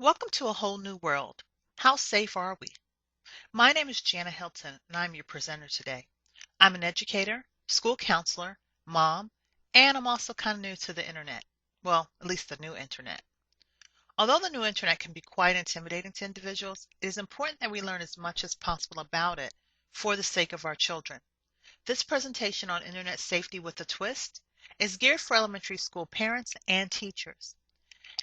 Welcome to a whole new world. How safe are we? My name is Jana Hilton, and I'm your presenter today. I'm an educator, school counselor, mom, and I'm also kind of new to the internet. Well, at least the new internet. Although the new internet can be quite intimidating to individuals, it is important that we learn as much as possible about it for the sake of our children. This presentation on internet safety with a twist is geared for elementary school parents and teachers.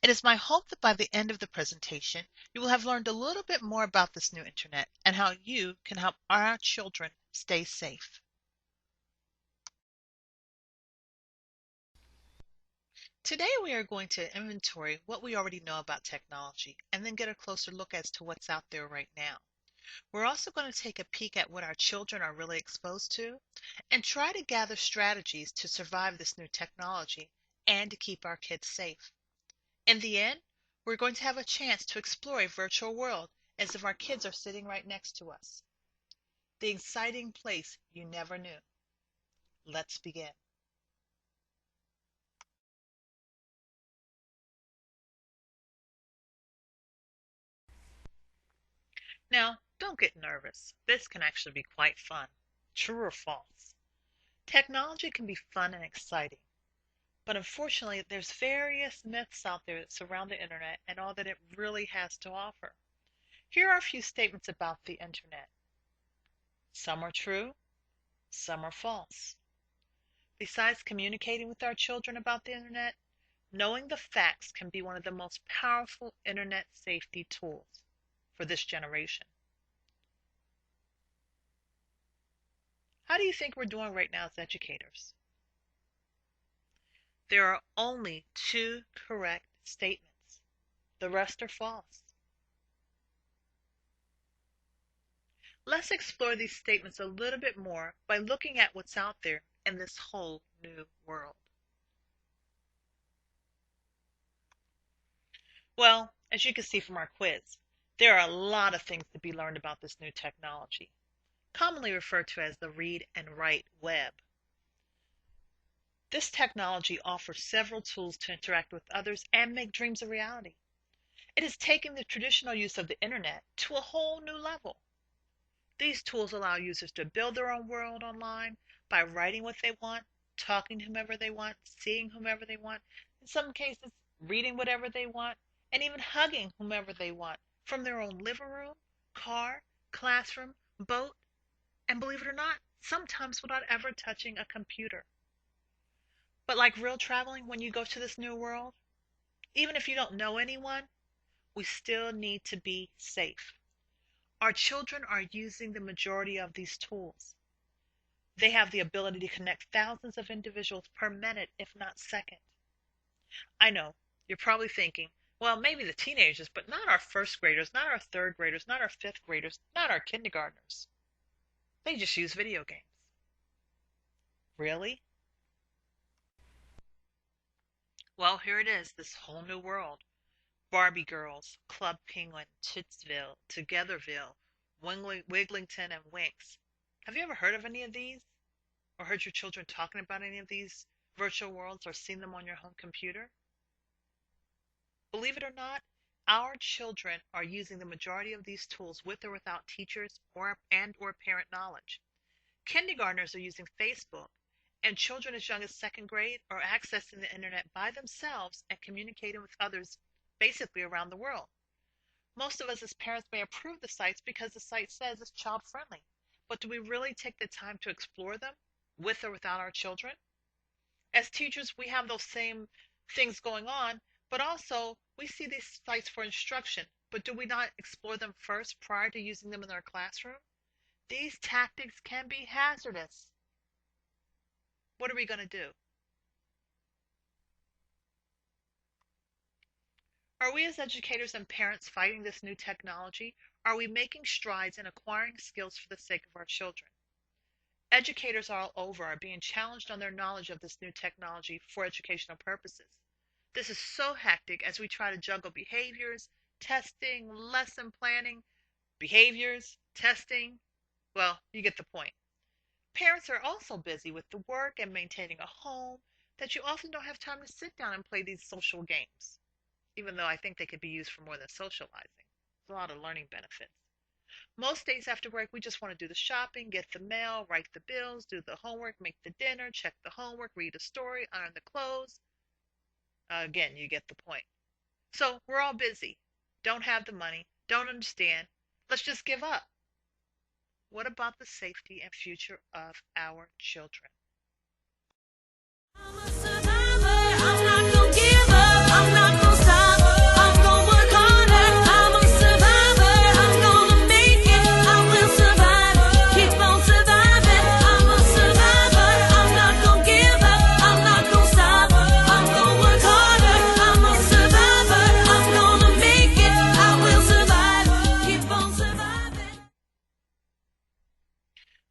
It is my hope that by the end of the presentation, you will have learned a little bit more about this new internet and how you can help our children stay safe. Today we are going to inventory what we already know about technology and then get a closer look as to what's out there right now. We're also going to take a peek at what our children are really exposed to and try to gather strategies to survive this new technology and to keep our kids safe. In the end, we're going to have a chance to explore a virtual world as if our kids are sitting right next to us. The exciting place you never knew. Let's begin. Now, don't get nervous. This can actually be quite fun. True or false? Technology can be fun and exciting, but unfortunately, there's various myths out there that surround the internet and all that it really has to offer. Here are a few statements about the internet. Some are true, some are false. Besides communicating with our children about the internet, knowing the facts can be one of the most powerful internet safety tools for this generation. How do you think we're doing right now as educators? There are only two correct statements. The rest are false. Let's explore these statements a little bit more by looking at what's out there in this whole new world. Well, as you can see from our quiz, there are a lot of things to be learned about this new technology, commonly referred to as the read and write web. This technology offers several tools to interact with others and make dreams a reality. It is taking the traditional use of the internet to a whole new level. These tools allow users to build their own world online by writing what they want, talking to whomever they want, seeing whomever they want, in some cases, reading whatever they want, and even hugging whomever they want from their own living room, car, classroom, boat, and believe it or not, sometimes without ever touching a computer. But like real traveling, when you go to this new world, even if you don't know anyone, we still need to be safe. Our children are using the majority of these tools. They have the ability to connect thousands of individuals per minute, if not second. I know, you're probably thinking, well, maybe the teenagers, but not our first graders, not our third graders, not our fifth graders, not our kindergartners. They just use video games. Really? Well, here it is, this whole new world. Barbie Girls, Club Penguin, Titsville, Togetherville, Wiglington, and Winx. Have you ever heard of any of these? Or heard your children talking about any of these virtual worlds or seen them on your home computer? Believe it or not, our children are using the majority of these tools with or without teachers or parent knowledge. Kindergartners are using Facebook, and children as young as second grade are accessing the internet by themselves and communicating with others basically around the world. Most of us as parents may approve the sites because the site says it's child friendly, but do we really take the time to explore them with or without our children? As teachers, we have those same things going on, but also we see these sites for instruction, but do we not explore them first prior to using them in our classroom? These tactics can be hazardous. What are we going to do? Are we as educators and parents fighting this new technology? Are we making strides in acquiring skills for the sake of our children? Educators all over are being challenged on their knowledge of this new technology for educational purposes. This is so hectic as we try to juggle behaviors, testing, lesson planning, behaviors, testing. Well, you get the point. Parents are also busy with the work and maintaining a home that you often don't have time to sit down and play these social games. even though I think they could be used for more than socializing. There's a lot of learning benefits. Most days after work, we just want to do the shopping, get the mail, write the bills, do the homework, make the dinner, check the homework, read a story, iron the clothes. Again, you get the point. So we're all busy, don't have the money, don't understand. Let's just give up. What about the safety and future of our children? I'm a survivor. I'm not gonna give up. I'm not gonna stop. I'm gonna work harder. I'm a survivor. I'm gonna make it. I will survive. Keep on surviving. I'm a survivor. I'm not gonna give up. I'm not gonna stop. I'm gonna work harder. I'm a survivor. I'm gonna make it. I will survive. Keep on surviving.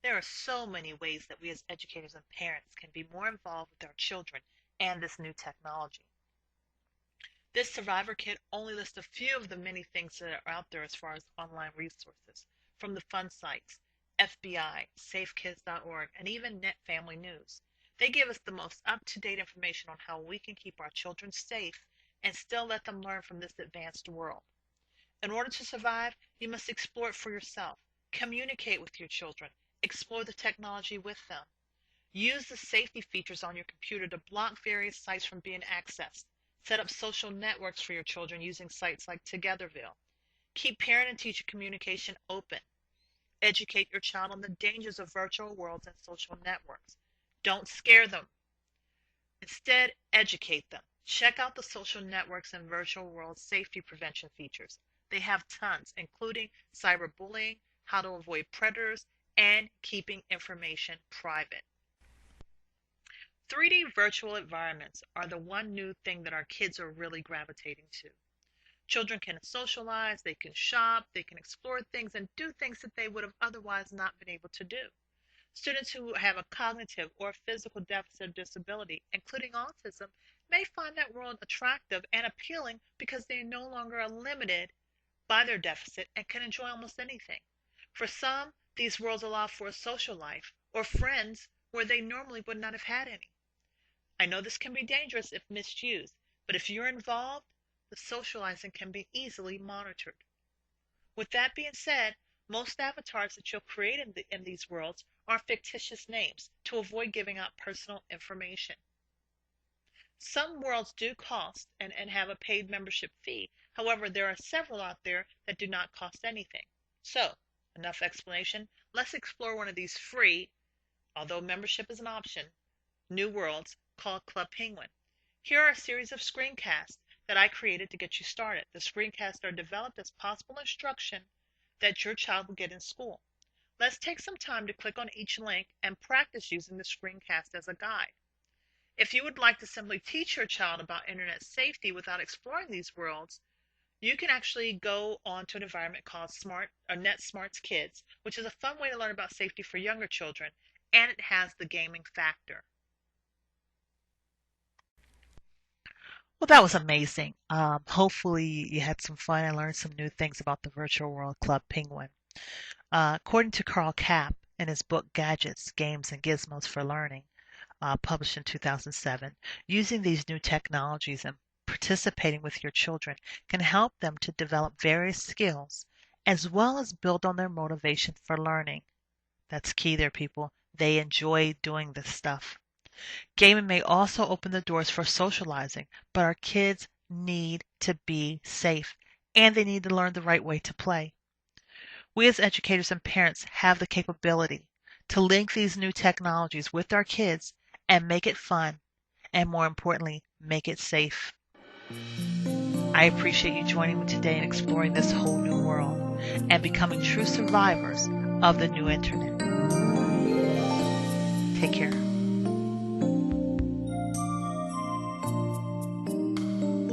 There are so many ways that we as educators and parents can be more involved with our children and this new technology. This Survivor Kit only lists a few of the many things that are out there as far as online resources, from the fun sites, FBI, safekids.org, and even Net Family News. They give us the most up-to-date information on how we can keep our children safe and still let them learn from this advanced world. In order to survive, you must explore it for yourself. Communicate with your children. Explore the technology with them. Use the safety features on your computer to block various sites from being accessed. Set up social networks for your children using sites like Togetherville. Keep parent and teacher communication open. Educate your child on the dangers of virtual worlds and social networks. Don't scare them. Instead, educate them. Check out the social networks and virtual world safety prevention features. They have tons, including cyberbullying, how to avoid predators, and keeping information private. 3D virtual environments are the one new thing that our kids are really gravitating to. Children can socialize, they can shop, they can explore things and do things that they would have otherwise not been able to do. Students who have a cognitive or physical deficit or disability, including autism, may find that world attractive and appealing because they no longer are limited by their deficit and can enjoy almost anything. For some, these worlds allow for a social life or friends where they normally would not have had any. I know this can be dangerous if misused, but if you're involved, the socializing can be easily monitored. With that being said, most avatars that you'll create in these worlds are fictitious names to avoid giving out personal information. Some worlds do cost and have a paid membership fee. However, there are several out there that do not cost anything. So, enough explanation. Let's explore one of these free, although membership is an option, new worlds called Club Penguin. Here are a series of screencasts that I created to get you started. The screencasts are developed as possible instruction that your child will get in school. Let's take some time to click on each link and practice using the screencast as a guide. If you would like to simply teach your child about internet safety without exploring these worlds, you can actually go on to an environment called Net Smarts Kids, which is a fun way to learn about safety for younger children, and it has the gaming factor. Well, that was amazing. Hopefully you had some fun and learned some new things about the Virtual World Club Penguin. According to Carl Kapp in his book Gadgets, Games, and Gizmos for Learning, published in 2007, using these new technologies and participating with your children can help them to develop various skills as well as build on their motivation for learning. That's key there, people. They enjoy doing this stuff. Gaming may also open the doors for socializing, but our kids need to be safe and they need to learn the right way to play. We as educators and parents have the capability to link these new technologies with our kids and make it fun and, more importantly, make it safe. I appreciate you joining me today in exploring this whole new world and becoming true survivors of the new internet. Take care.